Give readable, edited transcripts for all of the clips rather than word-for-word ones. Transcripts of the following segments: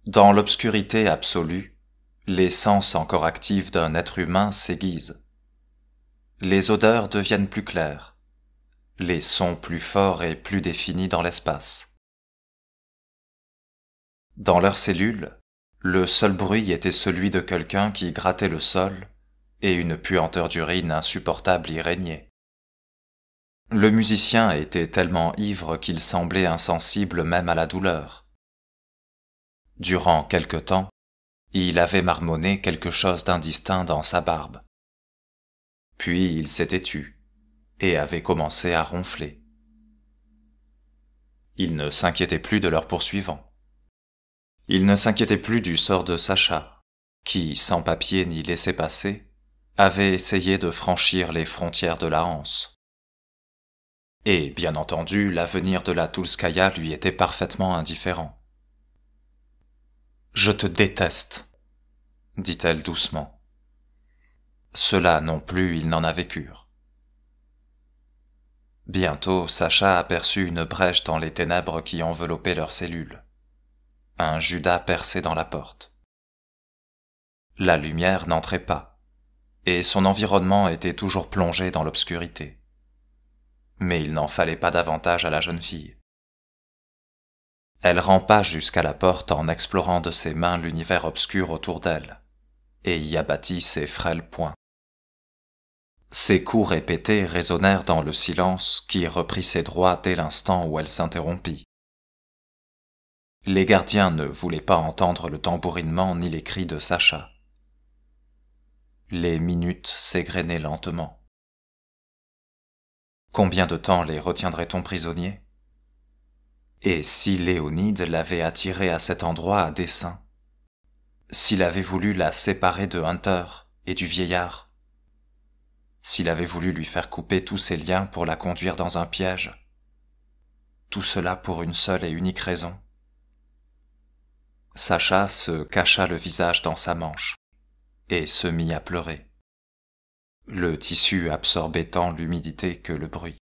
Dans l'obscurité absolue, les sens encore actifs d'un être humain s'aiguisent. Les odeurs deviennent plus claires, les sons plus forts et plus définis dans l'espace. Dans leurs cellules, le seul bruit était celui de quelqu'un qui grattait le sol et une puanteur d'urine insupportable y régnait. Le musicien était tellement ivre qu'il semblait insensible même à la douleur. Durant quelque temps, il avait marmonné quelque chose d'indistinct dans sa barbe. Puis il s'était tu et avait commencé à ronfler. Il ne s'inquiétait plus de leurs poursuivants. Il ne s'inquiétait plus du sort de Sacha, qui, sans papier ni laissez-passer, avait essayé de franchir les frontières de la Hanse. Et, bien entendu, l'avenir de la Toulskaya lui était parfaitement indifférent. « Je te déteste », dit-elle doucement. Cela non plus, il n'en avait cure. Bientôt, Sacha aperçut une brèche dans les ténèbres qui enveloppaient leurs cellules. Un Judas percé dans la porte. La lumière n'entrait pas, et son environnement était toujours plongé dans l'obscurité. Mais il n'en fallait pas davantage à la jeune fille. Elle rampa jusqu'à la porte en explorant de ses mains l'univers obscur autour d'elle, et y abattit ses frêles poings. Ses coups répétés résonnèrent dans le silence qui reprit ses droits dès l'instant où elle s'interrompit. Les gardiens ne voulaient pas entendre le tambourinement ni les cris de Sacha. Les minutes s'égrenaient lentement. Combien de temps les retiendrait-on prisonniers? Et si Léonide l'avait attirée à cet endroit à dessein? S'il avait voulu la séparer de Hunter et du vieillard? S'il avait voulu lui faire couper tous ses liens pour la conduire dans un piège? Tout cela pour une seule et unique raison. Sacha se cacha le visage dans sa manche et se mit à pleurer. Le tissu absorbait tant l'humidité que le bruit.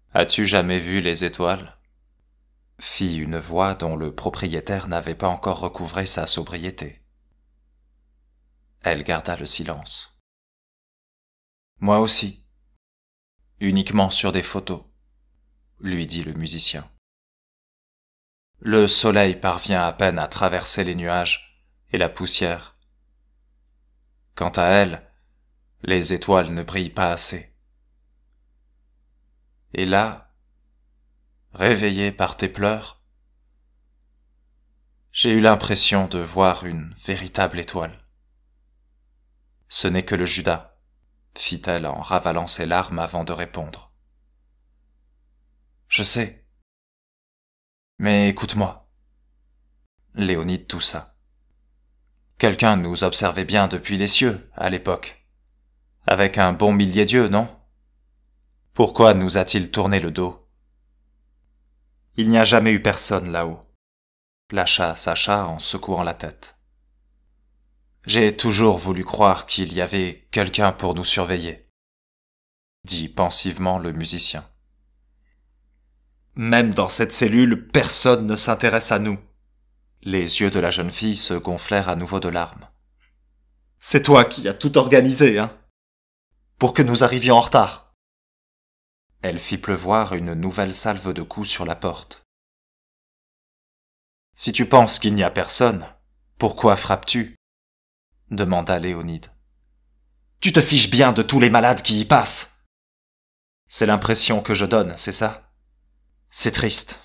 « As-tu jamais vu les étoiles ?» fit une voix dont le propriétaire n'avait pas encore recouvré sa sobriété. Elle garda le silence. « Moi aussi. Uniquement sur des photos, » lui dit le musicien. Le soleil parvient à peine à traverser les nuages et la poussière. Quant à elle, les étoiles ne brillent pas assez. Et là, réveillée par tes pleurs, j'ai eu l'impression de voir une véritable étoile. Ce n'est que le Judas, fit-elle en ravalant ses larmes avant de répondre. Je sais. Mais écoute-moi. Léonide toussa. Quelqu'un nous observait bien depuis les cieux, à l'époque. Avec un bon millier d'yeux, non? Pourquoi nous a-t-il tourné le dos? Il n'y a jamais eu personne là-haut, lâcha Sacha en secouant la tête. J'ai toujours voulu croire qu'il y avait quelqu'un pour nous surveiller, dit pensivement le musicien. Même dans cette cellule, personne ne s'intéresse à nous. Les yeux de la jeune fille se gonflèrent à nouveau de larmes. C'est toi qui as tout organisé, hein? Pour que nous arrivions en retard. Elle fit pleuvoir une nouvelle salve de coups sur la porte. Si tu penses qu'il n'y a personne, pourquoi frappes-tu? Demanda Léonide. Tu te fiches bien de tous les malades qui y passent. C'est l'impression que je donne, c'est ça? C'est triste,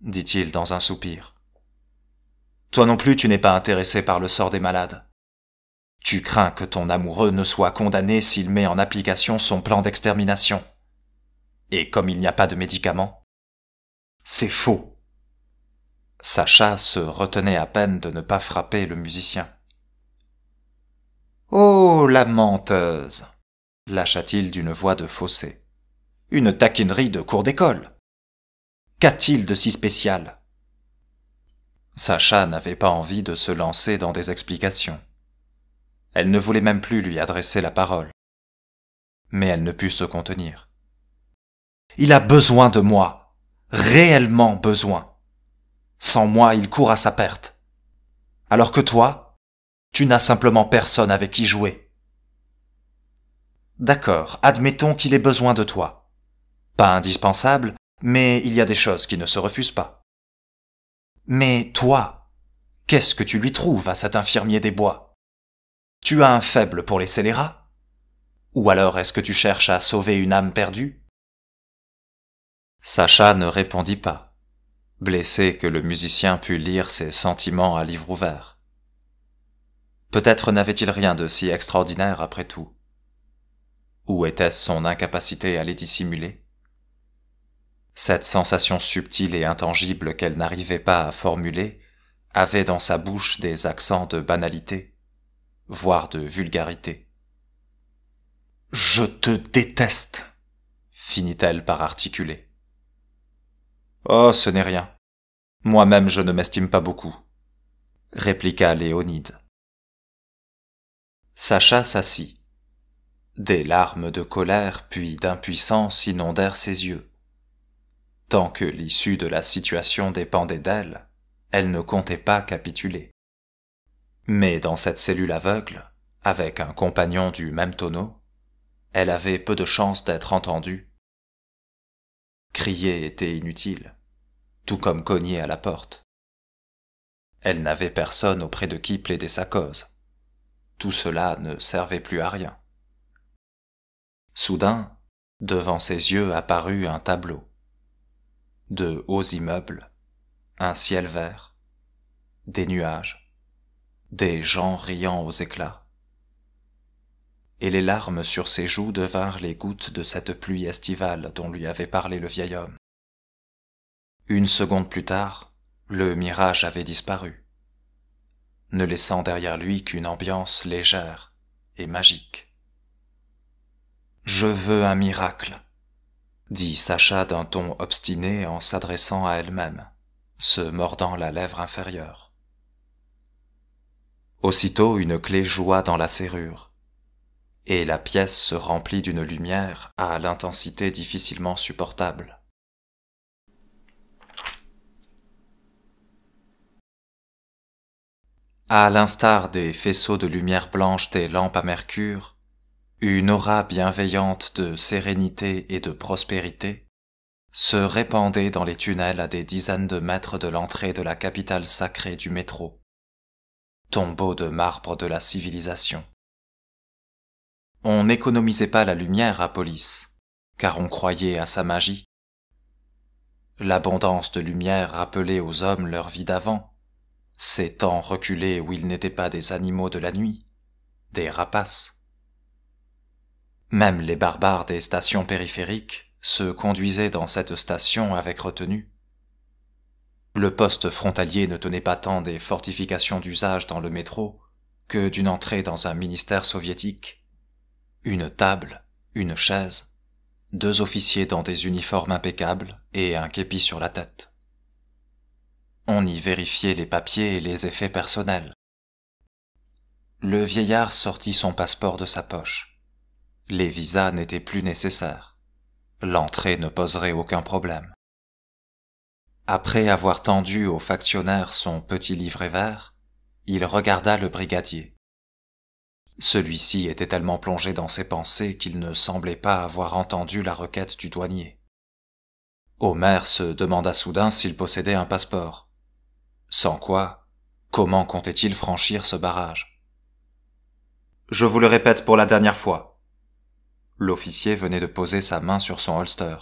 dit-il dans un soupir. Toi non plus tu n'es pas intéressé par le sort des malades. Tu crains que ton amoureux ne soit condamné s'il met en application son plan d'extermination. Et comme il n'y a pas de médicaments, c'est faux. Sacha se retenait à peine de ne pas frapper le musicien. Oh, la menteuse, lâcha-t-il d'une voix de fausset. Une taquinerie de cour d'école. Qu'a-t-il de si spécial? Sacha n'avait pas envie de se lancer dans des explications. Elle ne voulait même plus lui adresser la parole. Mais elle ne put se contenir. Il a besoin de moi, réellement besoin. Sans moi, il court à sa perte. Alors que toi, tu n'as simplement personne avec qui jouer. D'accord, admettons qu'il ait besoin de toi. Pas indispensable, mais il y a des choses qui ne se refusent pas. Mais toi, qu'est-ce que tu lui trouves à cet infirmier des bois? Tu as un faible pour les scélérats? Ou alors est-ce que tu cherches à sauver une âme perdue? Sacha ne répondit pas, blessé que le musicien pût lire ses sentiments à livre ouvert. Peut-être n'avait-il rien de si extraordinaire après tout. Ou était-ce son incapacité à les dissimuler? Cette sensation subtile et intangible qu'elle n'arrivait pas à formuler avait dans sa bouche des accents de banalité, voire de vulgarité. « Je te déteste !» finit-elle par articuler. « Oh, ce n'est rien. Moi-même je ne m'estime pas beaucoup, » répliqua Léonide. Sacha s'assit. Des larmes de colère puis d'impuissance inondèrent ses yeux. Tant que l'issue de la situation dépendait d'elle, elle ne comptait pas capituler. Mais dans cette cellule aveugle, avec un compagnon du même tonneau, elle avait peu de chance d'être entendue. Crier était inutile, tout comme cogner à la porte. Elle n'avait personne auprès de qui plaider sa cause. Tout cela ne servait plus à rien. Soudain, devant ses yeux apparut un tableau. De hauts immeubles, un ciel vert, des nuages, des gens riant aux éclats. Et les larmes sur ses joues devinrent les gouttes de cette pluie estivale dont lui avait parlé le vieil homme. Une seconde plus tard, le mirage avait disparu, ne laissant derrière lui qu'une ambiance légère et magique. « Je veux un miracle », dit Sacha d'un ton obstiné en s'adressant à elle-même, se mordant la lèvre inférieure. Aussitôt une clé joua dans la serrure, et la pièce se remplit d'une lumière à l'intensité difficilement supportable. À l'instar des faisceaux de lumière blanche des lampes à mercure, une aura bienveillante de sérénité et de prospérité se répandait dans les tunnels à des dizaines de mètres de l'entrée de la capitale sacrée du métro, tombeau de marbre de la civilisation. On n'économisait pas la lumière à Polis, car on croyait à sa magie. L'abondance de lumière rappelait aux hommes leur vie d'avant, ces temps reculés où ils n'étaient pas des animaux de la nuit, des rapaces. Même les barbares des stations périphériques se conduisaient dans cette station avec retenue. Le poste frontalier ne tenait pas tant des fortifications d'usage dans le métro que d'une entrée dans un ministère soviétique. Une table, une chaise, 2 officiers dans des uniformes impeccables et un képi sur la tête. On y vérifiait les papiers et les effets personnels. Le vieillard sortit son passeport de sa poche. Les visas n'étaient plus nécessaires. L'entrée ne poserait aucun problème. Après avoir tendu au factionnaire son petit livret vert, il regarda le brigadier. Celui-ci était tellement plongé dans ses pensées qu'il ne semblait pas avoir entendu la requête du douanier. Omer se demanda soudain s'il possédait un passeport. Sans quoi, comment comptait-il franchir ce barrage? « Je vous le répète pour la dernière fois. » L'officier venait de poser sa main sur son holster.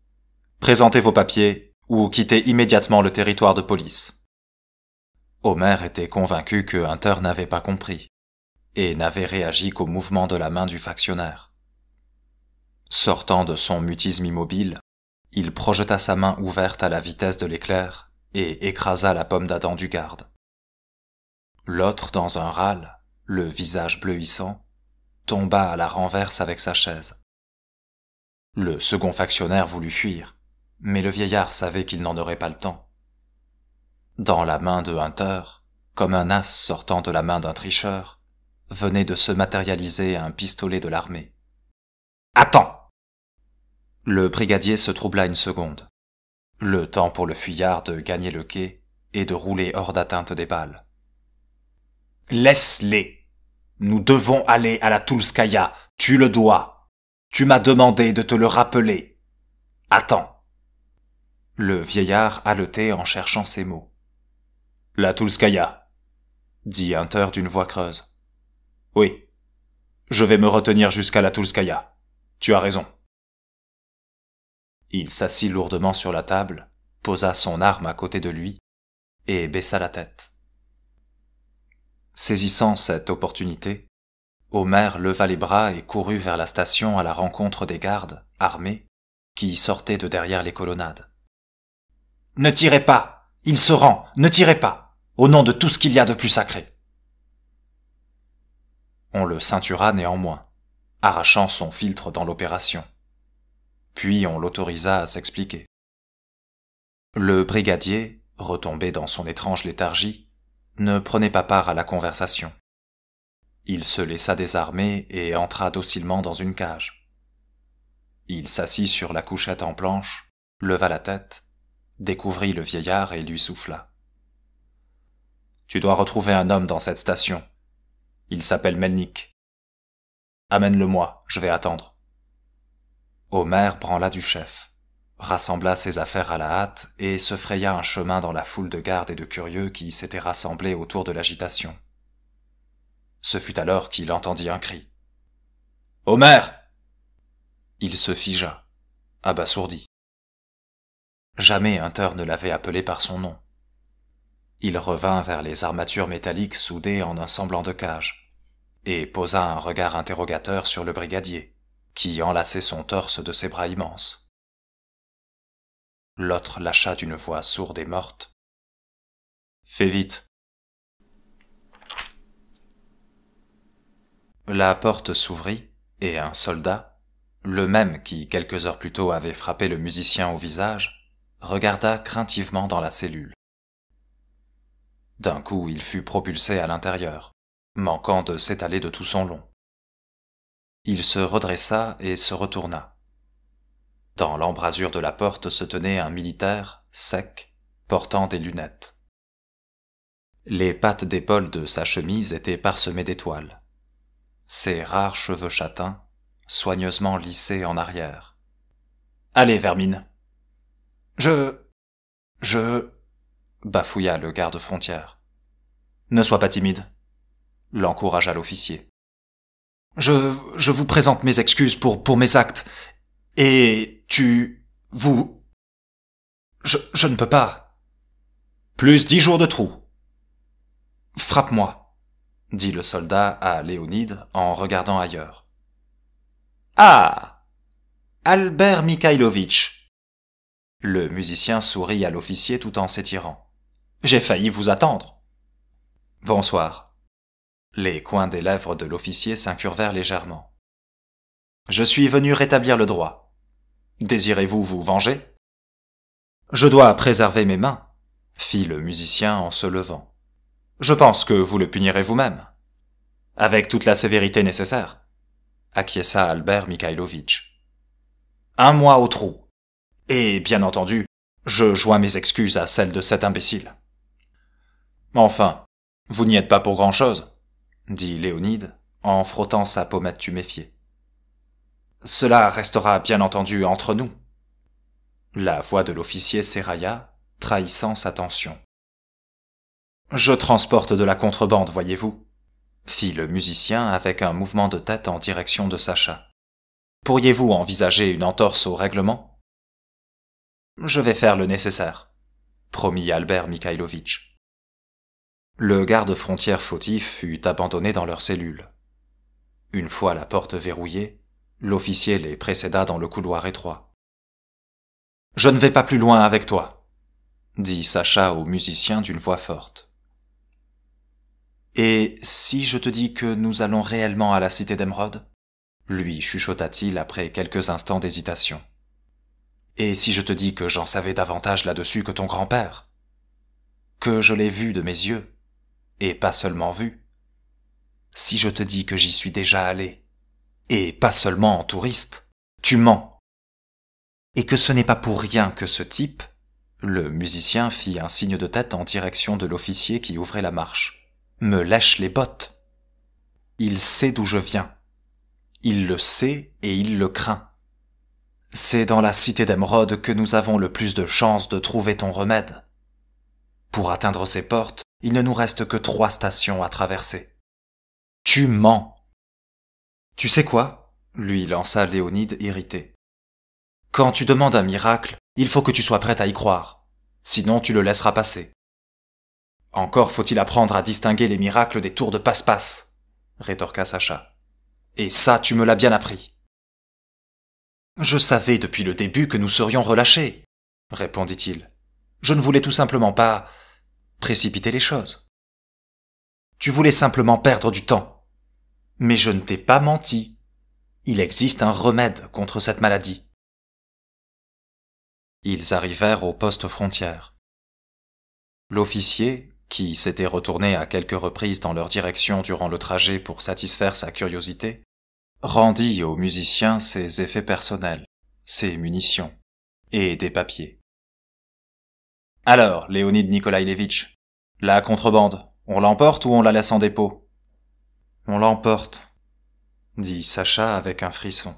« Présentez vos papiers ou quittez immédiatement le territoire de police. » Omer était convaincu que Hunter n'avait pas compris et n'avait réagi qu'au mouvement de la main du factionnaire. Sortant de son mutisme immobile, il projeta sa main ouverte à la vitesse de l'éclair et écrasa la pomme d'Adam du garde. L'autre, dans un râle, le visage bleuissant, tomba à la renverse avec sa chaise. Le second factionnaire voulut fuir, mais le vieillard savait qu'il n'en aurait pas le temps. Dans la main de Hunter, comme un as sortant de la main d'un tricheur, venait de se matérialiser un pistolet de l'armée. « Attends !» Le brigadier se troubla une seconde. Le temps pour le fuyard de gagner le quai et de rouler hors d'atteinte des balles. « Laisse-les. Nous devons aller à la Toulskaya. Tu le dois. Tu m'as demandé de te le rappeler. Attends. » Le vieillard haletait en cherchant ses mots. « La Toulskaya, » dit Hunter d'une voix creuse. « Oui. Je vais me retenir jusqu'à la Toulskaya. Tu as raison. » Il s'assit lourdement sur la table, posa son arme à côté de lui et baissa la tête. Saisissant cette opportunité, Homer leva les bras et courut vers la station à la rencontre des gardes, armés, qui sortaient de derrière les colonnades. « Ne tirez pas! Il se rend! Ne tirez pas! Au nom de tout ce qu'il y a de plus sacré !» On le ceintura néanmoins, arrachant son filtre dans l'opération. Puis on l'autorisa à s'expliquer. Le brigadier, retombé dans son étrange léthargie, ne prenait pas part à la conversation. Il se laissa désarmer et entra docilement dans une cage. Il s'assit sur la couchette en planche, leva la tête, découvrit le vieillard et lui souffla. « Tu dois retrouver un homme dans cette station. Il s'appelle Melnik. Amène-le-moi, je vais attendre. » Homer branla du chef, rassembla ses affaires à la hâte et se fraya un chemin dans la foule de gardes et de curieux qui s'étaient rassemblés autour de l'agitation. Ce fut alors qu'il entendit un cri. « Homer !» Il se figea, abasourdi. Jamais Hunter ne l'avait appelé par son nom. Il revint vers les armatures métalliques soudées en un semblant de cage, et posa un regard interrogateur sur le brigadier, qui enlaçait son torse de ses bras immenses. L'autre lâcha d'une voix sourde et morte. « Fais vite !» La porte s'ouvrit, et un soldat, le même qui quelques heures plus tôt avait frappé le musicien au visage, regarda craintivement dans la cellule. D'un coup, il fut propulsé à l'intérieur, manquant de s'étaler de tout son long. Il se redressa et se retourna. Dans l'embrasure de la porte se tenait un militaire, sec, portant des lunettes. Les pattes d'épaule de sa chemise étaient parsemées d'étoiles. Ses rares cheveux châtains, soigneusement lissés en arrière. « Allez, vermine. »« Je... » bafouilla le garde-frontière. « Ne sois pas timide. » l'encouragea l'officier. Je vous présente mes excuses pour mes actes. Et vous... Je ne peux pas. Plus 10 jours de trou. Frappe-moi, dit le soldat à Léonide en regardant ailleurs. Ah! Albert Mikhailovitch. Le musicien sourit à l'officier tout en s'étirant. J'ai failli vous attendre. Bonsoir. Les coins des lèvres de l'officier s'incurvèrent légèrement. Je suis venu rétablir le droit. Désirez-vous vous venger? Je dois préserver mes mains, fit le musicien en se levant. Je pense que vous le punirez vous-même. Avec toute la sévérité nécessaire, acquiesça Albert Mikhailovitch. 1 mois au trou. Et, bien entendu, je joins mes excuses à celles de cet imbécile. Enfin, vous n'y êtes pas pour grand-chose, dit Léonide en frottant sa pommette tuméfiée. Cela restera bien entendu entre nous. La voix de l'officier s'érailla, trahissant sa tension. Je transporte de la contrebande, voyez-vous, fit le musicien avec un mouvement de tête en direction de Sacha. Pourriez-vous envisager une entorse au règlement? Je vais faire le nécessaire, promit Albert Mikhailovitch. Le garde-frontière fautif fut abandonné dans leur cellule. Une fois la porte verrouillée, l'officier les précéda dans le couloir étroit. « Je ne vais pas plus loin avec toi, » dit Sacha au musicien d'une voix forte. « Et si je te dis que nous allons réellement à la cité d'Emeraude ?» lui chuchota-t-il après quelques instants d'hésitation. « Et si je te dis que j'en savais davantage là-dessus que ton grand-père? Que je l'ai vu de mes yeux, et pas seulement vu? Si je te dis que j'y suis déjà allé, et pas seulement en touriste, tu mens. Et que ce n'est pas pour rien que ce type, Le musicien fit un signe de tête en direction de l'officier qui ouvrait la marche. « Me lèche les bottes !» Il sait d'où je viens. Il le sait et il le craint. C'est dans la cité d'Émeraude que nous avons le plus de chances de trouver ton remède. Pour atteindre ses portes, il ne nous reste que 3 stations à traverser. Tu mens. Tu sais quoi? Lui lança Léonide irrité. Quand tu demandes un miracle, il faut que tu sois prête à y croire. Sinon tu le laisseras passer. Encore faut-il apprendre à distinguer les miracles des tours de passe-passe, rétorqua Sacha. Et ça, tu me l'as bien appris. Je savais depuis le début que nous serions relâchés, répondit-il. Je ne voulais tout simplement pas précipiter les choses. Tu voulais simplement perdre du temps. Mais je ne t'ai pas menti. Il existe un remède contre cette maladie. Ils arrivèrent au poste frontière. L'officier, qui s'était retourné à quelques reprises dans leur direction durant le trajet pour satisfaire sa curiosité, rendit au musicien ses effets personnels, ses munitions et des papiers. « Alors, Léonide Nikolaïevitch, la contrebande, on l'emporte ou on la laisse en dépôt ?»« On l'emporte, » dit Sacha avec un frisson.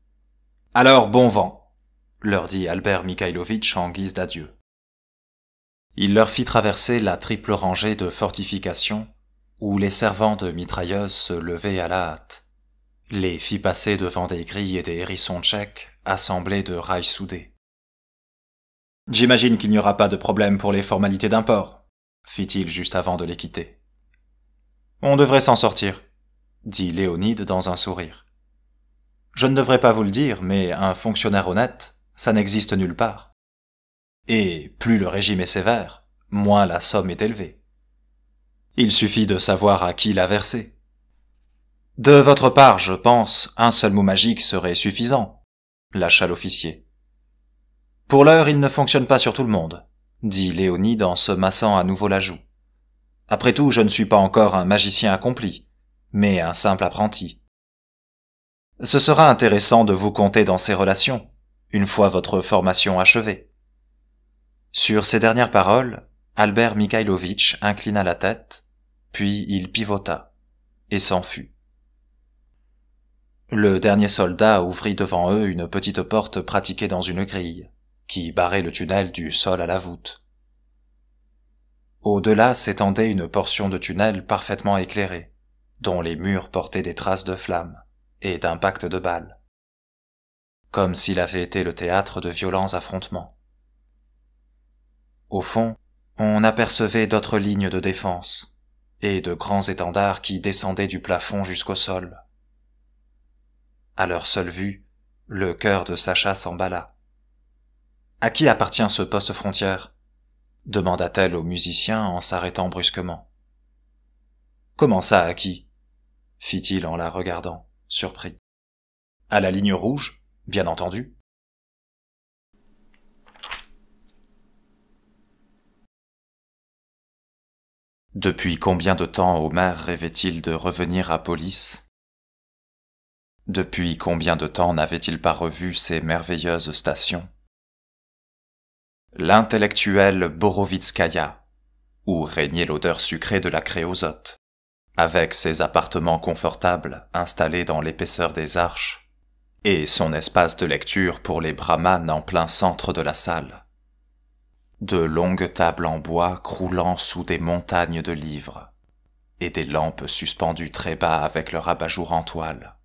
« Alors bon vent !» leur dit Albert Mikhailovitch en guise d'adieu. Il leur fit traverser la triple rangée de fortifications où les servants de mitrailleuses se levaient à la hâte, les fit passer devant des grilles et des hérissons tchèques assemblés de rails soudés. « J'imagine qu'il n'y aura pas de problème pour les formalités d'import, » fit-il juste avant de les quitter. « On devrait s'en sortir, » dit Léonide dans un sourire. « Je ne devrais pas vous le dire, mais un fonctionnaire honnête, ça n'existe nulle part. Et plus le régime est sévère, moins la somme est élevée. Il suffit de savoir à qui la verser. De votre part, je pense, un seul mot magique serait suffisant, lâcha l'officier. Pour l'heure, il ne fonctionne pas sur tout le monde, dit Léonide en se massant à nouveau la joue. Après tout, je ne suis pas encore un magicien accompli, mais un simple apprenti. Ce sera intéressant de vous compter dans ces relations, une fois votre formation achevée. Sur ces dernières paroles, Albert Mikhailovitch inclina la tête, puis il pivota, et s'enfuit. Le dernier soldat ouvrit devant eux une petite porte pratiquée dans une grille, qui barrait le tunnel du sol à la voûte. Au-delà s'étendait une portion de tunnel parfaitement éclairée, dont les murs portaient des traces de flammes et d'impacts de balles, comme s'il avait été le théâtre de violents affrontements. Au fond, on apercevait d'autres lignes de défense, et de grands étendards qui descendaient du plafond jusqu'au sol. À leur seule vue, le cœur de Sacha s'emballa. « À qui appartient ce poste frontière ?» demanda-t-elle au musicien en s'arrêtant brusquement. « Comment ça, à qui ?» fit-il en la regardant, surpris. « À la ligne rouge, bien entendu. » Depuis combien de temps Omer rêvait-il de revenir à Police? Depuis combien de temps n'avait-il pas revu ces merveilleuses stations? L'intellectuelle Borovitskaya, où régnait l'odeur sucrée de la créosote, avec ses appartements confortables installés dans l'épaisseur des arches, et son espace de lecture pour les brahmanes en plein centre de la salle. De longues tables en bois croulant sous des montagnes de livres, et des lampes suspendues très bas avec leur abat-jour en toile.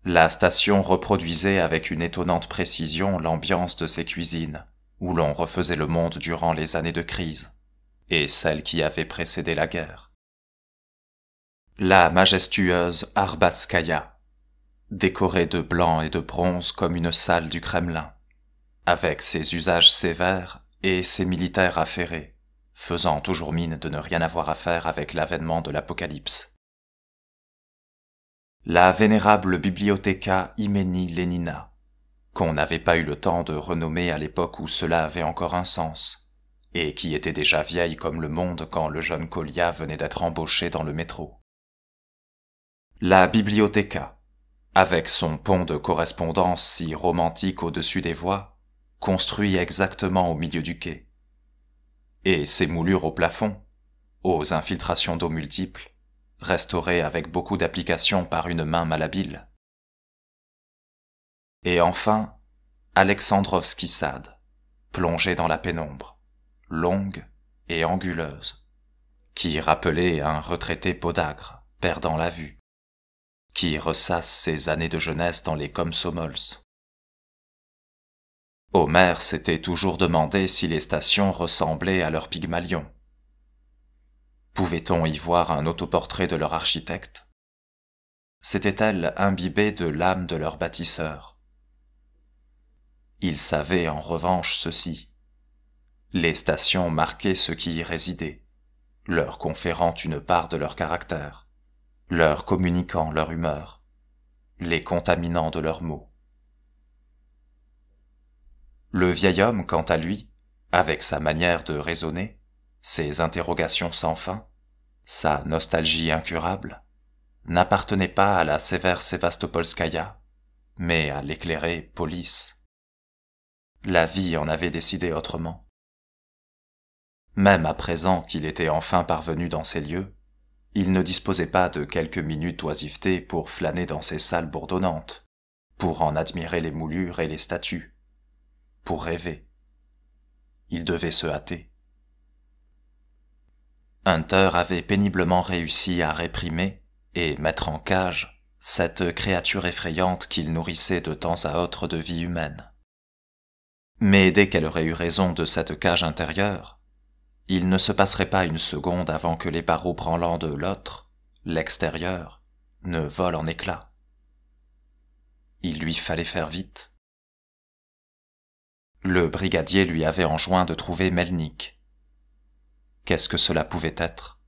La station reproduisait avec une étonnante précision l'ambiance de ces cuisines, où l'on refaisait le monde durant les années de crise, et celles qui avaient précédé la guerre. La majestueuse Arbatskaya, décorée de blanc et de bronze comme une salle du Kremlin, avec ses usages sévères et ses militaires affairés, faisant toujours mine de ne rien avoir à faire avec l'avènement de l'Apocalypse. La vénérable Bibliotheca Imeni Lenina, qu'on n'avait pas eu le temps de renommer à l'époque où cela avait encore un sens, et qui était déjà vieille comme le monde quand le jeune Kolia venait d'être embauché dans le métro. La Bibliotheca, avec son pont de correspondance si romantique au-dessus des voies, construit exactement au milieu du quai. Et ses moulures au plafond, aux infiltrations d'eau multiples, restaurées avec beaucoup d'application par une main malhabile. Et enfin, Alexandrovski Sad, plongée dans la pénombre, longue et anguleuse, qui rappelait un retraité podagre, perdant la vue, qui ressasse ses années de jeunesse dans les Komsomols. Homer s'était toujours demandé si les stations ressemblaient à leur Pygmalion. Pouvait-on y voir un autoportrait de leur architecte? S'étaient-elles imbibées de l'âme de leur bâtisseur? Il savait en revanche ceci. Les stations marquaient ceux qui y résidaient, leur conférant une part de leur caractère, leur communiquant leur humeur, les contaminant de leurs mots. Le vieil homme, quant à lui, avec sa manière de raisonner, ses interrogations sans fin, sa nostalgie incurable, n'appartenait pas à la sévère Sévastopolskaïa, mais à l'éclairée police. La vie en avait décidé autrement. Même à présent qu'il était enfin parvenu dans ces lieux, il ne disposait pas de quelques minutes d'oisiveté pour flâner dans ces salles bourdonnantes, pour en admirer les moulures et les statues, pour rêver. Il devait se hâter. Hunter avait péniblement réussi à réprimer et mettre en cage cette créature effrayante qu'il nourrissait de temps à autre de vie humaine. Mais dès qu'elle aurait eu raison de cette cage intérieure, il ne se passerait pas une seconde avant que les barreaux branlants de l'autre, l'extérieur, ne volent en éclats. Il lui fallait faire vite. Le brigadier lui avait enjoint de trouver Melnik. Qu'est-ce que cela pouvait être?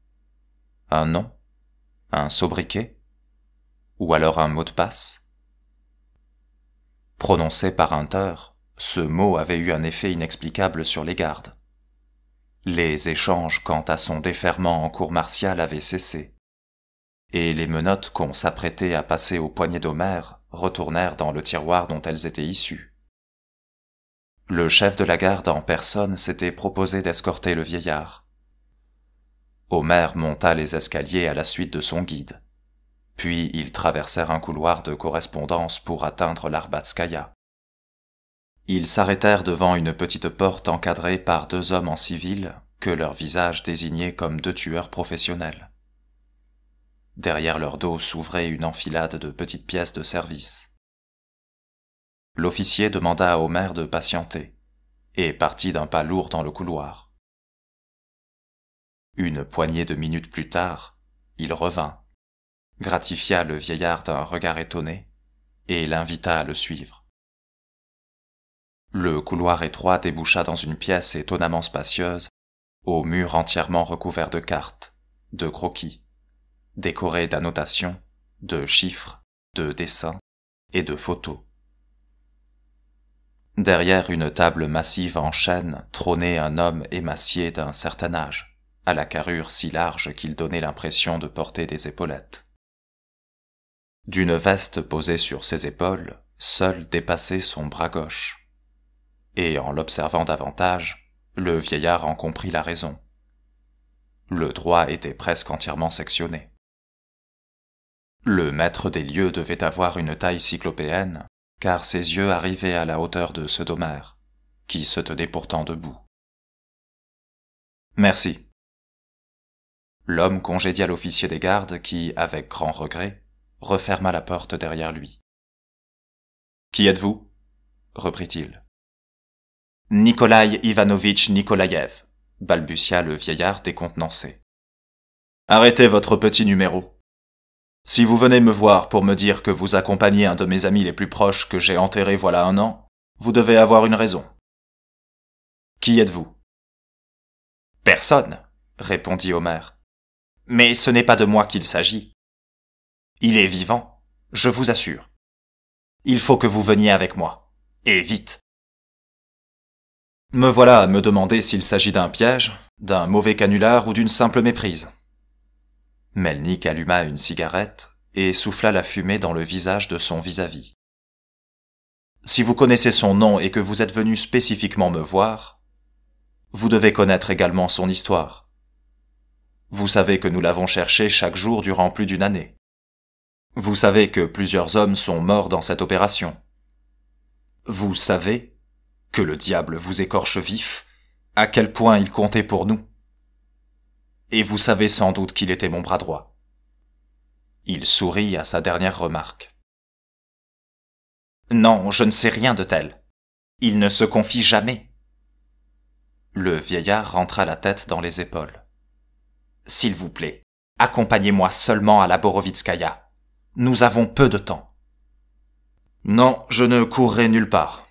Un nom? Un sobriquet? Ou alors un mot de passe? Prononcé par Hunter, ce mot avait eu un effet inexplicable sur les gardes. Les échanges quant à son déferment en cour martiale avaient cessé, et les menottes qu'on s'apprêtait à passer au poignet d'Homer retournèrent dans le tiroir dont elles étaient issues. Le chef de la garde en personne s'était proposé d'escorter le vieillard. Homer monta les escaliers à la suite de son guide, puis ils traversèrent un couloir de correspondance pour atteindre l'Arbatskaya. Ils s'arrêtèrent devant une petite porte encadrée par deux hommes en civil que leurs visages désignaient comme deux tueurs professionnels. Derrière leur dos s'ouvrait une enfilade de petites pièces de service. L'officier demanda à Homer de patienter et partit d'un pas lourd dans le couloir. Une poignée de minutes plus tard, il revint, gratifia le vieillard d'un regard étonné et l'invita à le suivre. Le couloir étroit déboucha dans une pièce étonnamment spacieuse, aux murs entièrement recouverts de cartes, de croquis, décorés d'annotations, de chiffres, de dessins et de photos. Derrière une table massive en chêne trônait un homme émacié d'un certain âge, à la carrure si large qu'il donnait l'impression de porter des épaulettes. D'une veste posée sur ses épaules, seul dépassait son bras gauche. Et en l'observant davantage, le vieillard en comprit la raison. Le droit était presque entièrement sectionné. Le maître des lieux devait avoir une taille cyclopéenne, car ses yeux arrivaient à la hauteur de ceux d'Homer, qui se tenait pourtant debout. « Merci. » L'homme congédia l'officier des gardes qui, avec grand regret, referma la porte derrière lui. « Qui êtes-vous » reprit-il. « Nikolaï Ivanovitch Nikolaïev » balbutia le vieillard décontenancé. « Arrêtez votre petit numéro. Si vous venez me voir pour me dire que vous accompagnez un de mes amis les plus proches que j'ai enterré voilà 1 an, vous devez avoir une raison. Qui êtes-vous ? » « Personne, » répondit Homer. « Mais ce n'est pas de moi qu'il s'agit. Il est vivant, je vous assure. Il faut que vous veniez avec moi, et vite. » Me voilà à me demander s'il s'agit d'un piège, d'un mauvais canular ou d'une simple méprise. Melnik alluma une cigarette et souffla la fumée dans le visage de son vis-à-vis. Si vous connaissez son nom et que vous êtes venu spécifiquement me voir, vous devez connaître également son histoire. Vous savez que nous l'avons cherché chaque jour durant plus d'une année. Vous savez que plusieurs hommes sont morts dans cette opération. Vous savez que le diable vous écorche vif, à quel point il comptait pour nous. Et vous savez sans doute qu'il était mon bras droit. Il sourit à sa dernière remarque. Non, je ne sais rien de tel. Il ne se confie jamais. Le vieillard rentra la tête dans les épaules. S'il vous plaît, accompagnez-moi seulement à la Borovitskaya. Nous avons peu de temps. Non, je ne courrai nulle part.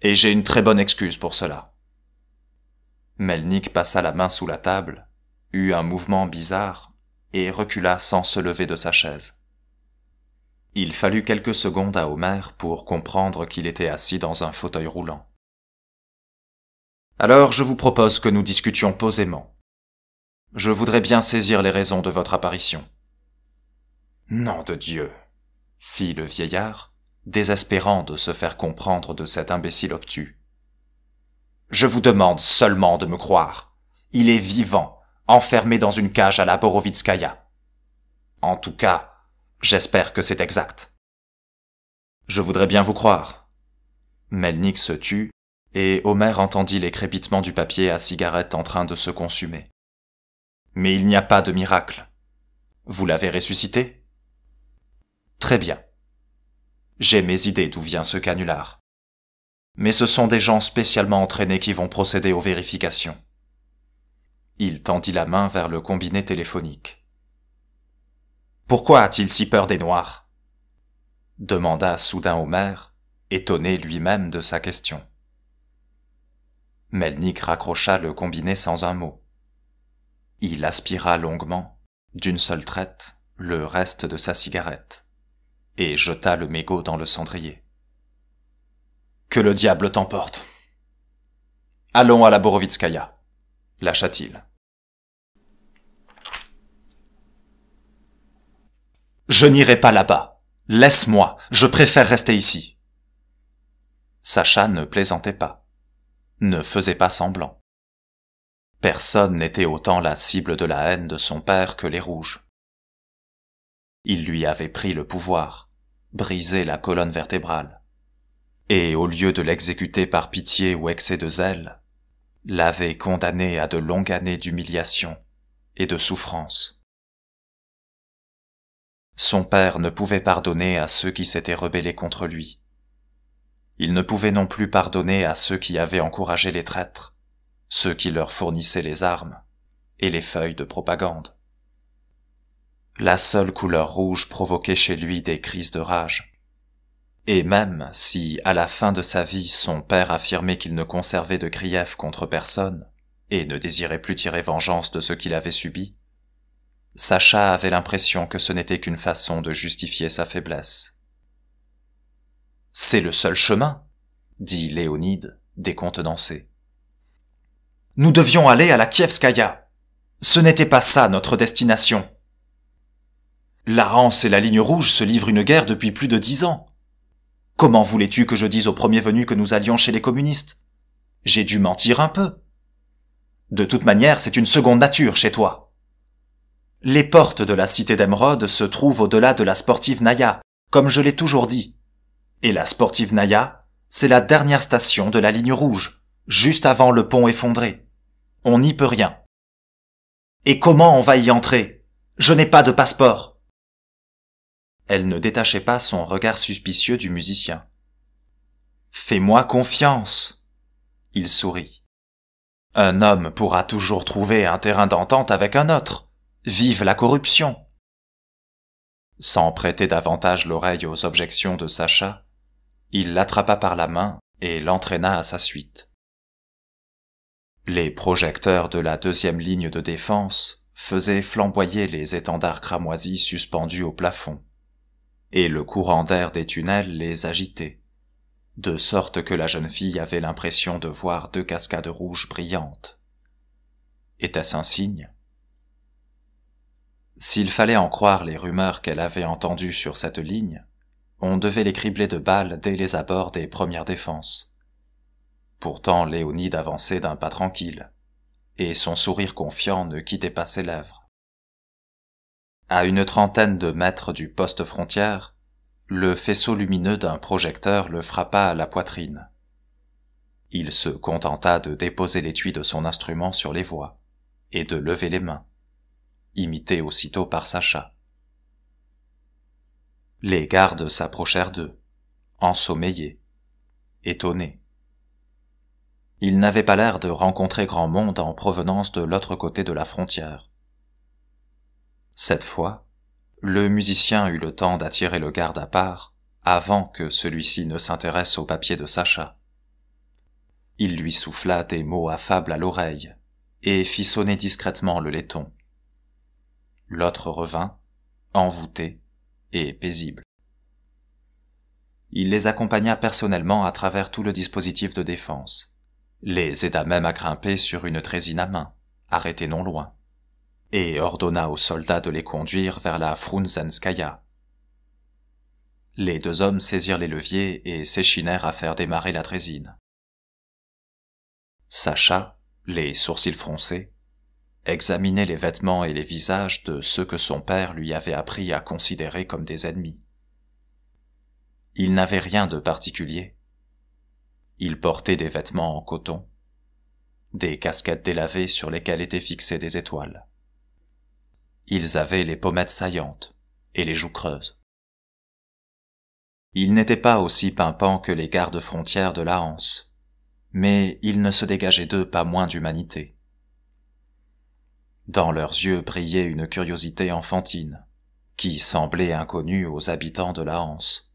Et j'ai une très bonne excuse pour cela. Melnik passa la main sous la table, eut un mouvement bizarre et recula sans se lever de sa chaise. Il fallut quelques secondes à Omer pour comprendre qu'il était assis dans un fauteuil roulant. Alors je vous propose que nous discutions posément. Je voudrais bien saisir les raisons de votre apparition. Nom de Dieu, fit le vieillard, désespérant de se faire comprendre de cet imbécile obtus. Je vous demande seulement de me croire. Il est vivant, enfermé dans une cage à la Borovitskaya. En tout cas, j'espère que c'est exact. Je voudrais bien vous croire. Melnik se tut, et Omer entendit les crépitements du papier à cigarette en train de se consumer. Mais il n'y a pas de miracle. Vous l'avez ressuscité? Très bien. J'ai mes idées d'où vient ce canular. Mais ce sont des gens spécialement entraînés qui vont procéder aux vérifications. Il tendit la main vers le combiné téléphonique. Pourquoi a-t-il si peur des Noirs? Demanda soudain Omer, étonné lui-même de sa question. Melnik raccrocha le combiné sans un mot. Il aspira longuement, d'une seule traite, le reste de sa cigarette, et jeta le mégot dans le cendrier. Que le diable t'emporte. Allons à la Borovitskaya, lâcha-t-il. Je n'irai pas là-bas. Laisse-moi, je préfère rester ici. Sacha ne plaisantait pas, ne faisait pas semblant. Personne n'était autant la cible de la haine de son père que les Rouges. Il lui avait pris le pouvoir, brisé la colonne vertébrale, et au lieu de l'exécuter par pitié ou excès de zèle, l'avait condamné à de longues années d'humiliation et de souffrance. Son père ne pouvait pardonner à ceux qui s'étaient rebellés contre lui. Il ne pouvait non plus pardonner à ceux qui avaient encouragé les traîtres, ceux qui leur fournissaient les armes et les feuilles de propagande. La seule couleur rouge provoquait chez lui des crises de rage. Et même si, à la fin de sa vie, son père affirmait qu'il ne conservait de grief contre personne et ne désirait plus tirer vengeance de ce qu'il avait subi, Sacha avait l'impression que ce n'était qu'une façon de justifier sa faiblesse. « C'est le seul chemin », dit Léonide, décontenancé. « Nous devions aller à la Kievskaya. Ce n'était pas ça notre destination. La Rance et la ligne rouge se livrent une guerre depuis plus de 10 ans. Comment voulais-tu que je dise au premier venu que nous allions chez les communistes? J'ai dû mentir un peu. De toute manière, c'est une seconde nature chez toi. Les portes de la cité d'Emeraude se trouvent au-delà de la Sportive Naya, comme je l'ai toujours dit. Et la Sportive Naya, c'est la dernière station de la ligne rouge, juste avant le pont effondré. On n'y peut rien. Et comment on va y entrer? Je n'ai pas de passeport. Elle ne détachait pas son regard suspicieux du musicien. Fais-moi confiance. Il sourit. Un homme pourra toujours trouver un terrain d'entente avec un autre. Vive la corruption! Sans prêter davantage l'oreille aux objections de Sacha, il l'attrapa par la main et l'entraîna à sa suite. Les projecteurs de la deuxième ligne de défense faisaient flamboyer les étendards cramoisis suspendus au plafond, et le courant d'air des tunnels les agitait, de sorte que la jeune fille avait l'impression de voir 2 cascades rouges brillantes. Était-ce un signe? S'il fallait en croire les rumeurs qu'elle avait entendues sur cette ligne, on devait les cribler de balles dès les abords des premières défenses. Pourtant Léonide avançait d'un pas tranquille, et son sourire confiant ne quittait pas ses lèvres. À une trentaine de mètres du poste frontière, le faisceau lumineux d'un projecteur le frappa à la poitrine. Il se contenta de déposer l'étui de son instrument sur les voies et de lever les mains, imité aussitôt par Sacha. Les gardes s'approchèrent d'eux, ensommeillés, étonnés. Ils n'avaient pas l'air de rencontrer grand monde en provenance de l'autre côté de la frontière. Cette fois, le musicien eut le temps d'attirer le garde à part avant que celui-ci ne s'intéresse au papier de Sacha. Il lui souffla des mots affables à l'oreille et fit sonner discrètement le laiton. L'autre revint, envoûté et paisible. Il les accompagna personnellement à travers tout le dispositif de défense, les aida même à grimper sur une draisine à main, arrêtée non loin, et ordonna aux soldats de les conduire vers la Frunzenskaya. Les deux hommes saisirent les leviers et s'échinèrent à faire démarrer la draisine. Sacha, les sourcils froncés, examinait les vêtements et les visages de ceux que son père lui avait appris à considérer comme des ennemis. Ils n'avaient rien de particulier. Ils portaient des vêtements en coton, des casquettes délavées sur lesquelles étaient fixées des étoiles. Ils avaient les pommettes saillantes et les joues creuses. Ils n'étaient pas aussi pimpants que les gardes frontières de la Hanse, mais il ne se dégageait d'eux pas moins d'humanité. Dans leurs yeux brillait une curiosité enfantine, qui semblait inconnue aux habitants de la Hanse.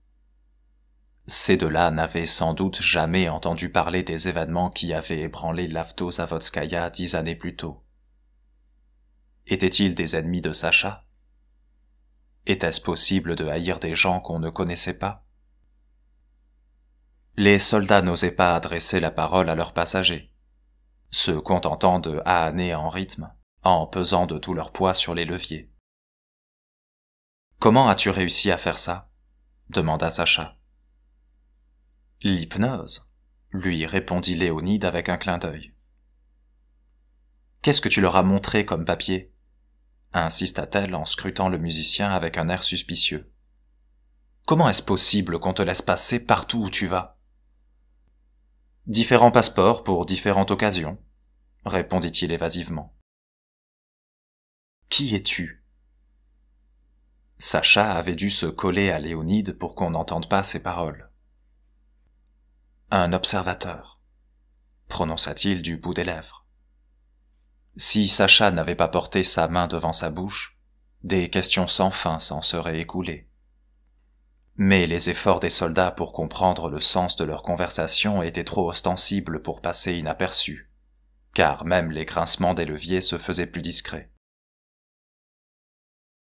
Ces deux-là n'avaient sans doute jamais entendu parler des événements qui avaient ébranlé l'Avtozavodskaya 10 années plus tôt. Étaient-ils des ennemis de Sacha? Était-ce possible de haïr des gens qu'on ne connaissait pas? Les soldats n'osaient pas adresser la parole à leurs passagers, se contentant de ahaner en rythme, en pesant de tout leur poids sur les leviers. « Comment as-tu réussi à faire ça ?» demanda Sacha. « L'hypnose, » lui répondit Léonide avec un clin d'œil. « Qu'est-ce que tu leur as montré comme papier ?» insista-t-elle en scrutant le musicien avec un air suspicieux. « Comment est-ce possible qu'on te laisse passer partout où tu vas ?»« Différents passeports pour différentes occasions, » répondit-il évasivement. « Qui es-tu » Sacha avait dû se coller à Léonide pour qu'on n'entende pas ses paroles. « Un observateur » prononça-t-il du bout des lèvres. Si Sacha n'avait pas porté sa main devant sa bouche, des questions sans fin s'en seraient écoulées. Mais les efforts des soldats pour comprendre le sens de leur conversation étaient trop ostensibles pour passer inaperçus, car même les grincements des leviers se faisaient plus discrets.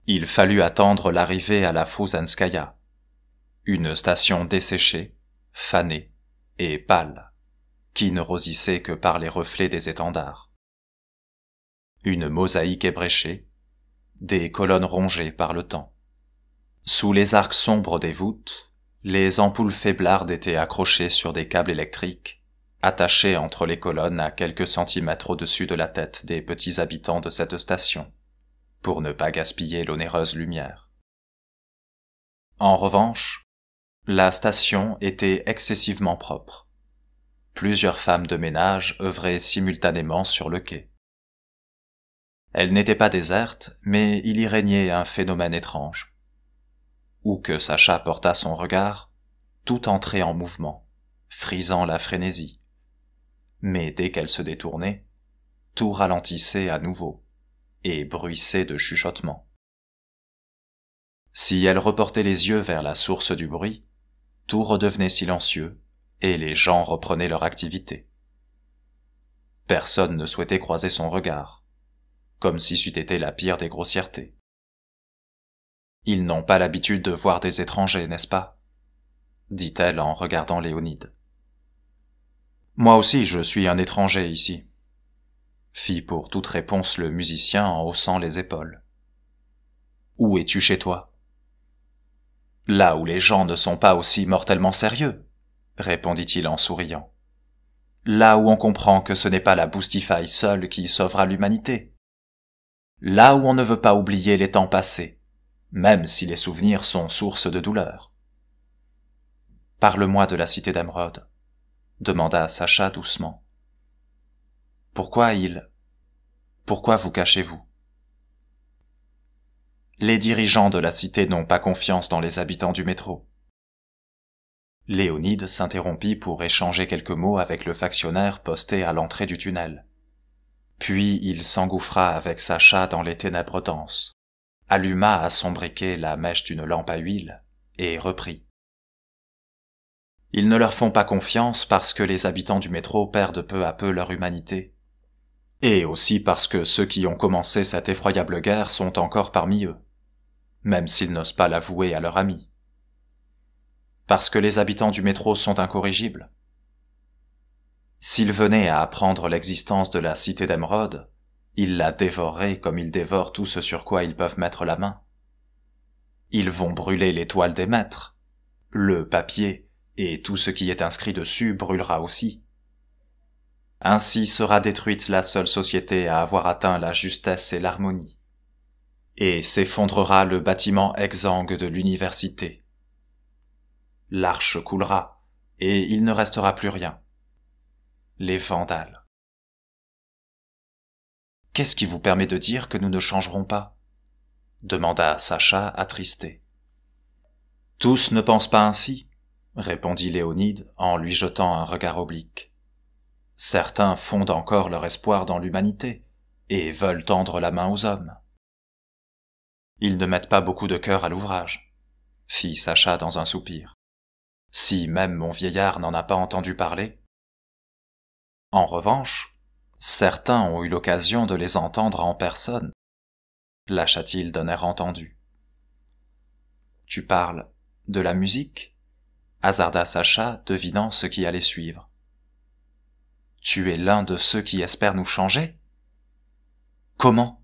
Il fallut attendre l'arrivée à la Frunzenskaya, une station desséchée, fanée et pâle, qui ne rosissait que par les reflets des étendards. Une mosaïque ébréchée, des colonnes rongées par le temps. Sous les arcs sombres des voûtes, les ampoules faiblardes étaient accrochées sur des câbles électriques, attachés entre les colonnes à quelques centimètres au-dessus de la tête des petits habitants de cette station, pour ne pas gaspiller l'onéreuse lumière. En revanche, la station était excessivement propre. Plusieurs femmes de ménage œuvraient simultanément sur le quai. Elle n'était pas déserte, mais il y régnait un phénomène étrange. Où que Sacha portât son regard, tout entrait en mouvement, frisant la frénésie. Mais dès qu'elle se détournait, tout ralentissait à nouveau, et bruissait de chuchotements. Si elle reportait les yeux vers la source du bruit, tout redevenait silencieux, et les gens reprenaient leur activité. Personne ne souhaitait croiser son regard, comme si c'eût été la pire des grossièretés. Ils n'ont pas l'habitude de voir des étrangers, n'est-ce pas? dit-elle en regardant Léonide. Moi aussi je suis un étranger ici, fit pour toute réponse le musicien en haussant les épaules. Où es-tu chez toi? Là où les gens ne sont pas aussi mortellement sérieux, répondit-il en souriant. Là où on comprend que ce n'est pas la Boostify seule qui sauvera l'humanité. Là où on ne veut pas oublier les temps passés, même si les souvenirs sont source de douleur. Parle-moi de la cité d'Emeraude, demanda Sacha doucement. Pourquoi vous cachez-vous? Les dirigeants de la cité n'ont pas confiance dans les habitants du métro. Léonide s'interrompit pour échanger quelques mots avec le factionnaire posté à l'entrée du tunnel. Puis il s'engouffra avec Sacha dans les ténèbres denses, alluma à son briquet la mèche d'une lampe à huile et reprit. Ils ne leur font pas confiance parce que les habitants du métro perdent peu à peu leur humanité. Et aussi parce que ceux qui ont commencé cette effroyable guerre sont encore parmi eux, même s'ils n'osent pas l'avouer à leurs amis. Parce que les habitants du métro sont incorrigibles. S'ils venaient à apprendre l'existence de la cité d'Emeraude, ils la dévoreraient comme ils dévorent tout ce sur quoi ils peuvent mettre la main. Ils vont brûler les toiles des maîtres, le papier et tout ce qui est inscrit dessus brûlera aussi. Ainsi sera détruite la seule société à avoir atteint la justesse et l'harmonie. Et s'effondrera le bâtiment exsangue de l'université. L'arche coulera, et il ne restera plus rien. Les Vandales. Qu'est-ce qui vous permet de dire que nous ne changerons pas? Demanda Sacha attristé. Tous ne pensent pas ainsi, répondit Léonide en lui jetant un regard oblique. Certains fondent encore leur espoir dans l'humanité et veulent tendre la main aux hommes. Ils ne mettent pas beaucoup de cœur à l'ouvrage, fit Sacha dans un soupir. Si même mon vieillard n'en a pas entendu parler. En revanche, certains ont eu l'occasion de les entendre en personne, lâcha-t-il d'un air entendu. Tu parles de la musique? Hasarda Sacha, devinant ce qui allait suivre. Tu es l'un de ceux qui espèrent nous changer? Comment?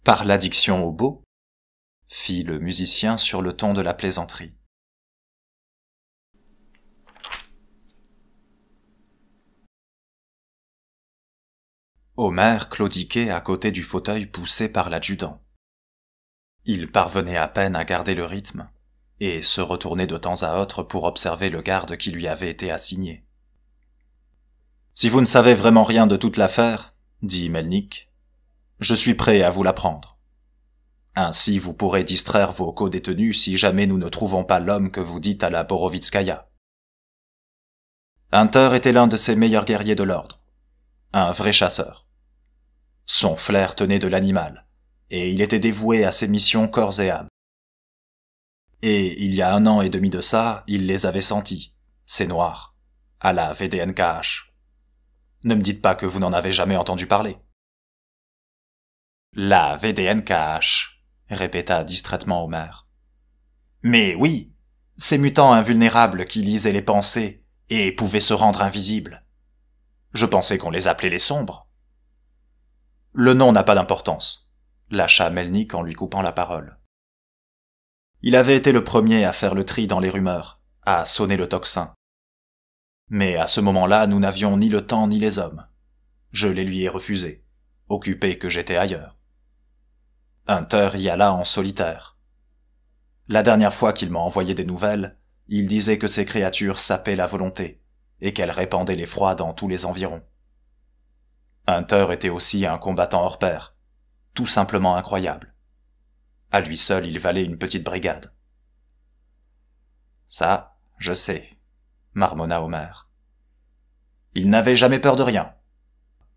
Par l'addiction au beau, fit le musicien sur le ton de la plaisanterie. Omer claudiquait à côté du fauteuil poussé par l'adjudant. Il parvenait à peine à garder le rythme et se retournait de temps à autre pour observer le garde qui lui avait été assigné. « Si vous ne savez vraiment rien de toute l'affaire, dit Melnik, je suis prêt à vous l'apprendre. Ainsi vous pourrez distraire vos co-détenus si jamais nous ne trouvons pas l'homme que vous dites à la Borovitskaya. Hunter était l'un de ses meilleurs guerriers de l'ordre, un vrai chasseur. Son flair tenait de l'animal, et il était dévoué à ses missions corps et âme. Et il y a 1 an et demi de ça, il les avait sentis, ces noirs, à la VDNKH. Ne me dites pas que vous n'en avez jamais entendu parler. La VDNKH, répéta distraitement Omer. Mais oui, ces mutants invulnérables qui lisaient les pensées et pouvaient se rendre invisibles. Je pensais qu'on les appelait les sombres. Le nom n'a pas d'importance, lâcha Melnik en lui coupant la parole. Il avait été le premier à faire le tri dans les rumeurs, à sonner le tocsin. Mais à ce moment-là, nous n'avions ni le temps ni les hommes. Je les lui ai refusés, occupé que j'étais ailleurs. Hunter y alla en solitaire. La dernière fois qu'il m'a envoyé des nouvelles, il disait que ces créatures sapaient la volonté, et qu'elles répandaient l'effroi dans tous les environs. Hunter était aussi un combattant hors pair, tout simplement incroyable. À lui seul, il valait une petite brigade. Ça, je sais, marmonna Omer. Il n'avait jamais peur de rien.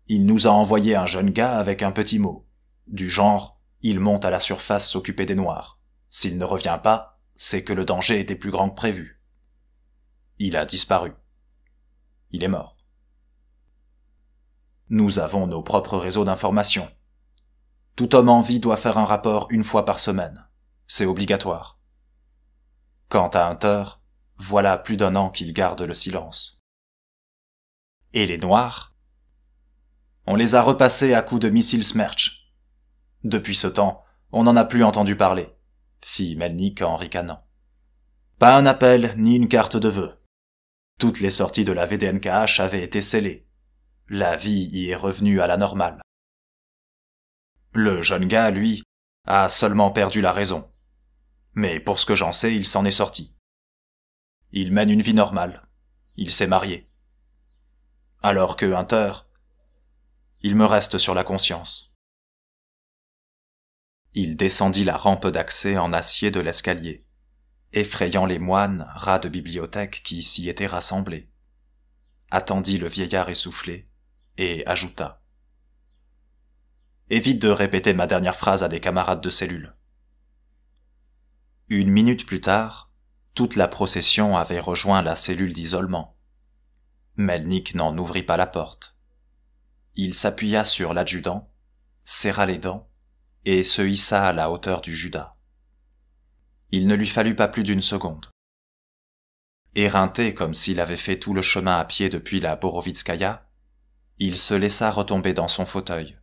Il nous a envoyé un jeune gars avec un petit mot, du genre « il monte à la surface s'occuper des Noirs. S'il ne revient pas, c'est que le danger était plus grand que prévu. » Il a disparu. Il est mort. Nous avons nos propres réseaux d'information. Tout homme en vie doit faire un rapport 1 fois par semaine. C'est obligatoire. Quant à Hunter, voilà plus d'1 an qu'il garde le silence. Et les Noirs? On les a repassés à coups de missiles Smerch. Depuis ce temps, on n'en a plus entendu parler, fit Melnik en ricanant. Pas un appel, ni une carte de vœux. Toutes les sorties de la VDNKH avaient été scellées. La vie y est revenue à la normale. Le jeune gars, lui, a seulement perdu la raison. Mais pour ce que j'en sais, il s'en est sorti. Il mène une vie normale. Il s'est marié. Alors que Hunter, il me reste sur la conscience. Il descendit la rampe d'accès en acier de l'escalier, effrayant les moines, rats de bibliothèque qui s'y étaient rassemblés. Attendit le vieillard essoufflé et ajouta. Évite de répéter ma dernière phrase à des camarades de cellule. Une minute plus tard, toute la procession avait rejoint la cellule d'isolement. Melnik n'en ouvrit pas la porte. Il s'appuya sur l'adjudant, serra les dents et se hissa à la hauteur du Judas. Il ne lui fallut pas plus d'une seconde. Éreinté comme s'il avait fait tout le chemin à pied depuis la Borovitskaya, il se laissa retomber dans son fauteuil,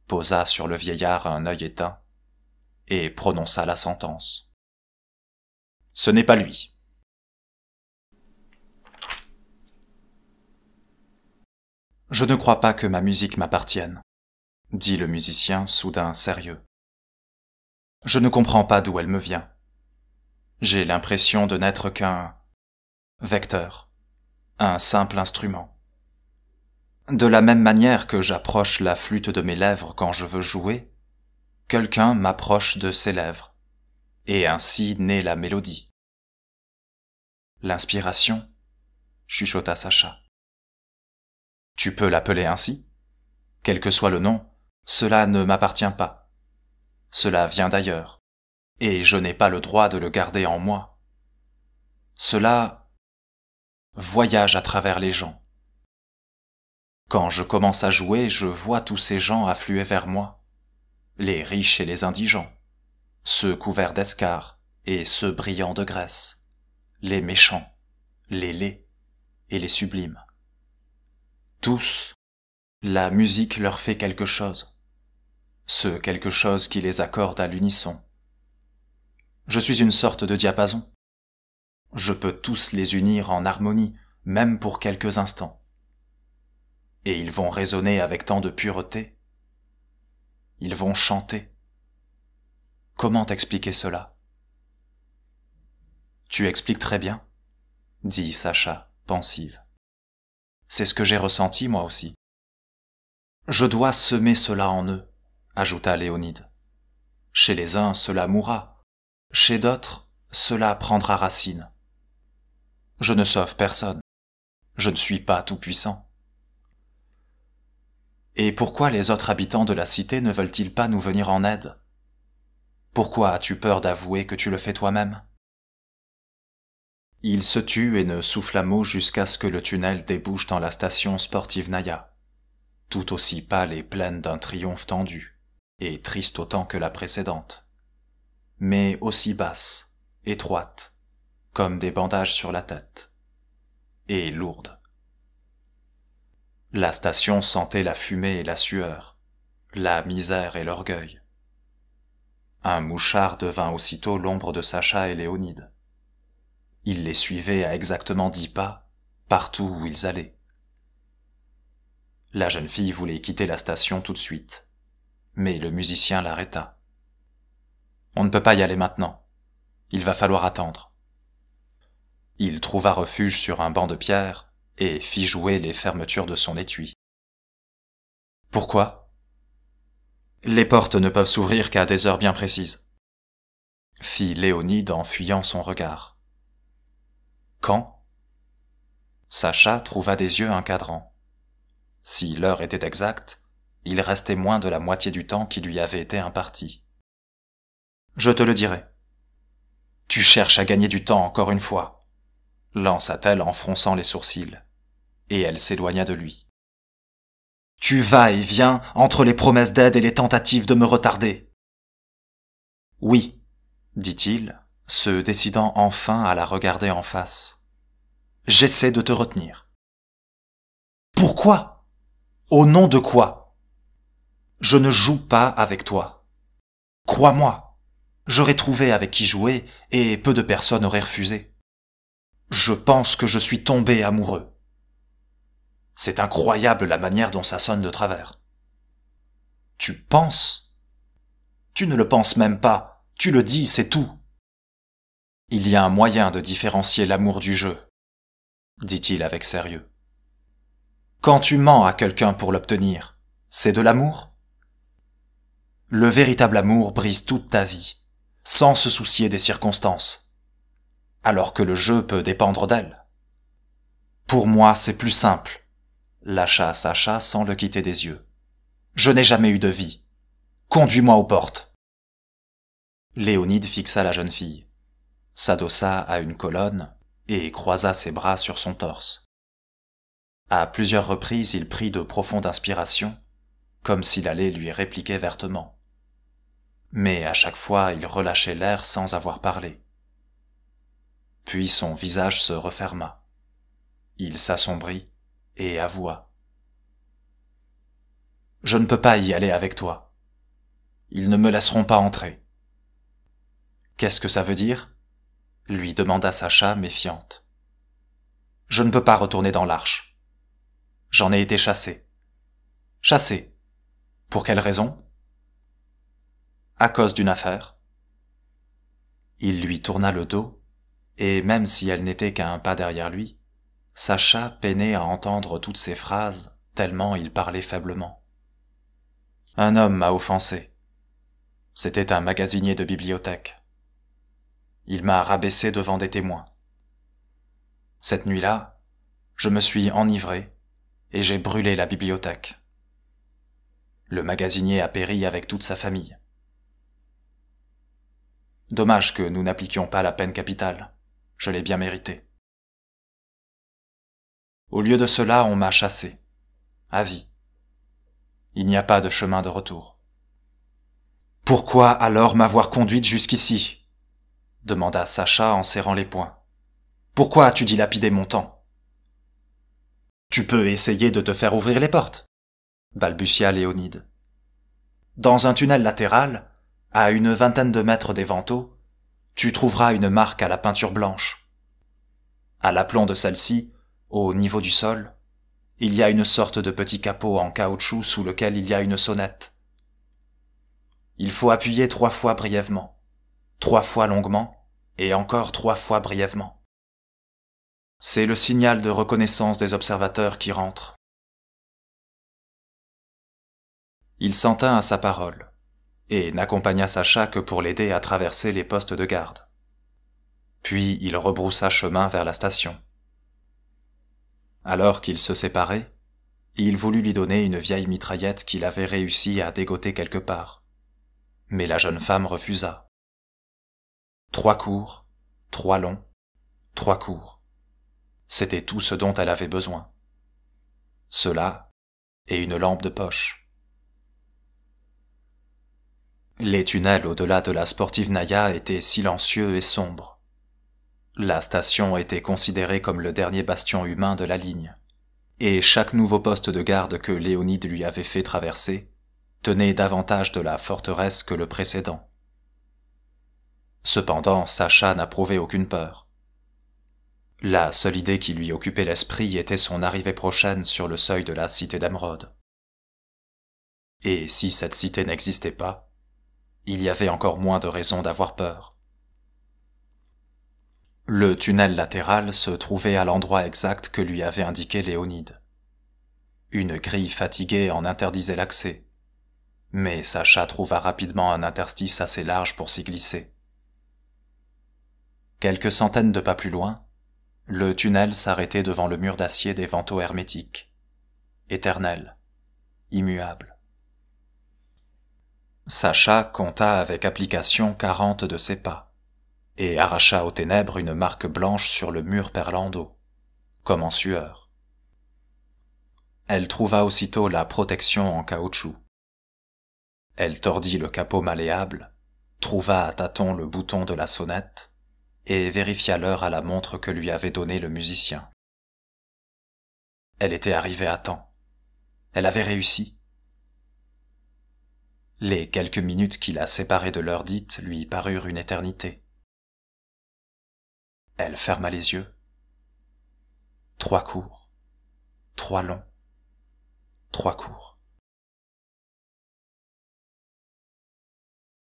posa sur le vieillard un œil éteint et prononça la sentence. Ce n'est pas lui. Je ne crois pas que ma musique m'appartienne, dit le musicien soudain sérieux. Je ne comprends pas d'où elle me vient. J'ai l'impression de n'être qu'un vecteur, un simple instrument. De la même manière que j'approche la flûte de mes lèvres quand je veux jouer, quelqu'un m'approche de ses lèvres, et ainsi naît la mélodie. L'inspiration, chuchota Sacha. Tu peux l'appeler ainsi? Quel que soit le nom, cela ne m'appartient pas. Cela vient d'ailleurs, et je n'ai pas le droit de le garder en moi. Cela voyage à travers les gens. Quand je commence à jouer, je vois tous ces gens affluer vers moi, les riches et les indigents, ceux couverts d'escarres et ceux brillants de graisse, les méchants, les laids et les sublimes. Tous, la musique leur fait quelque chose, ce quelque chose qui les accorde à l'unisson. Je suis une sorte de diapason. Je peux tous les unir en harmonie, même pour quelques instants. Et ils vont résonner avec tant de pureté. Ils vont chanter. Comment expliquer cela? Tu expliques très bien, dit Sacha, pensive. C'est ce que j'ai ressenti moi aussi. Je dois semer cela en eux, ajouta Léonide. Chez les uns, cela mourra. Chez d'autres, cela prendra racine. Je ne sauve personne. Je ne suis pas tout-puissant. Et pourquoi les autres habitants de la cité ne veulent-ils pas nous venir en aide? Pourquoi as-tu peur d'avouer que tu le fais toi-même? Il se tut et ne souffla mot jusqu'à ce que le tunnel débouche dans la station Sportivnaya, tout aussi pâle et pleine d'un triomphe tendu, et triste autant que la précédente, mais aussi basse, étroite, comme des bandages sur la tête, et lourde. La station sentait la fumée et la sueur, la misère et l'orgueil. Un mouchard devint aussitôt l'ombre de Sacha et Léonide. Il les suivait à exactement 10 pas, partout où ils allaient. La jeune fille voulait quitter la station tout de suite, mais le musicien l'arrêta. On ne peut pas y aller maintenant. Il va falloir attendre. Il trouva refuge sur un banc de pierre et fit jouer les fermetures de son étui. Pourquoi? Les portes ne peuvent s'ouvrir qu'à des heures bien précises, fit Léonide en fuyant son regard. Quand? Sacha trouva des yeux un cadran. Si l'heure était exacte, il restait moins de la moitié du temps qui lui avait été imparti. Je te le dirai. Tu cherches à gagner du temps encore une fois, lança-t-elle en fronçant les sourcils, et elle s'éloigna de lui. Tu vas et viens entre les promesses d'aide et les tentatives de me retarder. Oui, dit-il, se décidant enfin à la regarder en face. J'essaie de te retenir. Pourquoi? Au nom de quoi? Je ne joue pas avec toi. Crois-moi. J'aurais trouvé avec qui jouer et peu de personnes auraient refusé. Je pense que je suis tombé amoureux. C'est incroyable la manière dont ça sonne de travers. Tu penses? Tu ne le penses même pas, tu le dis, c'est tout. Il y a un moyen de différencier l'amour du jeu, dit-il avec sérieux. Quand tu mens à quelqu'un pour l'obtenir, c'est de l'amour? Le véritable amour brise toute ta vie, sans se soucier des circonstances, alors que le jeu peut dépendre d'elle. Pour moi, c'est plus simple, lâcha Sacha sans le quitter des yeux. Je n'ai jamais eu de vie. Conduis-moi aux portes. Léonide fixa la jeune fille, s'adossa à une colonne et croisa ses bras sur son torse. À plusieurs reprises, il prit de profondes inspirations, comme s'il allait lui répliquer vertement. Mais à chaque fois, il relâchait l'air sans avoir parlé. Puis son visage se referma. Il s'assombrit et avoua. « Je ne peux pas y aller avec toi. Ils ne me laisseront pas entrer. »« Qu'est-ce que ça veut dire ?» lui demanda Sacha, méfiante. « Je ne peux pas retourner dans l'arche. J'en ai été chassé. »« Chassé? Pour quelle raison ? » ?»« À cause d'une affaire. » Il lui tourna le dos, et même si elle n'était qu'à un pas derrière lui, Sacha peinait à entendre toutes ses phrases, tellement il parlait faiblement. « Un homme m'a offensé. C'était un magasinier de bibliothèque. Il m'a rabaissé devant des témoins. Cette nuit-là, je me suis enivré et j'ai brûlé la bibliothèque. Le magasinier a péri avec toute sa famille. Dommage que nous n'appliquions pas la peine capitale. Je l'ai bien mérité. Au lieu de cela, on m'a chassé, à vie. Il n'y a pas de chemin de retour. « Pourquoi alors m'avoir conduite jusqu'ici ?» demanda Sacha en serrant les poings. « Pourquoi as-tu dilapidé mon temps ?»« Tu peux essayer de te faire ouvrir les portes, » balbutia Léonide. « Dans un tunnel latéral, à une vingtaine de mètres des vantaux, tu trouveras une marque à la peinture blanche. À l'aplomb de celle-ci, au niveau du sol, il y a une sorte de petit capot en caoutchouc sous lequel il y a une sonnette. Il faut appuyer 3 fois brièvement, 3 fois longuement, et encore 3 fois brièvement. C'est le signal de reconnaissance des observateurs qui rentrent. » Il s'en tint à sa parole, et n'accompagna Sacha que pour l'aider à traverser les postes de garde. Puis il rebroussa chemin vers la station. Alors qu'ils se séparaient, il voulut lui donner une vieille mitraillette qu'il avait réussi à dégoter quelque part. Mais la jeune femme refusa. 3 courts, 3 longs, 3 courts. C'était tout ce dont elle avait besoin. Cela et une lampe de poche. Les tunnels au-delà de la Sportivnaïa étaient silencieux et sombres. La station était considérée comme le dernier bastion humain de la ligne, et chaque nouveau poste de garde que Léonide lui avait fait traverser tenait davantage de la forteresse que le précédent. Cependant, Sacha n'approuvait aucune peur. La seule idée qui lui occupait l'esprit était son arrivée prochaine sur le seuil de la cité d'Emeraude. Et si cette cité n'existait pas, il y avait encore moins de raisons d'avoir peur. Le tunnel latéral se trouvait à l'endroit exact que lui avait indiqué Léonide. Une grille fatiguée en interdisait l'accès, mais Sacha trouva rapidement un interstice assez large pour s'y glisser. Quelques centaines de pas plus loin, le tunnel s'arrêtait devant le mur d'acier des vantaux hermétiques, éternel, immuable. Sacha compta avec application 40 de ses pas, et arracha aux ténèbres une marque blanche sur le mur perlant d'eau, comme en sueur. Elle trouva aussitôt la protection en caoutchouc. Elle tordit le capot malléable, trouva à tâtons le bouton de la sonnette, et vérifia l'heure à la montre que lui avait donnée le musicien. Elle était arrivée à temps. Elle avait réussi. Les quelques minutes qui la séparaient de l'heure dite lui parurent une éternité. Elle ferma les yeux. 3 courts, 3 longs, 3 courts.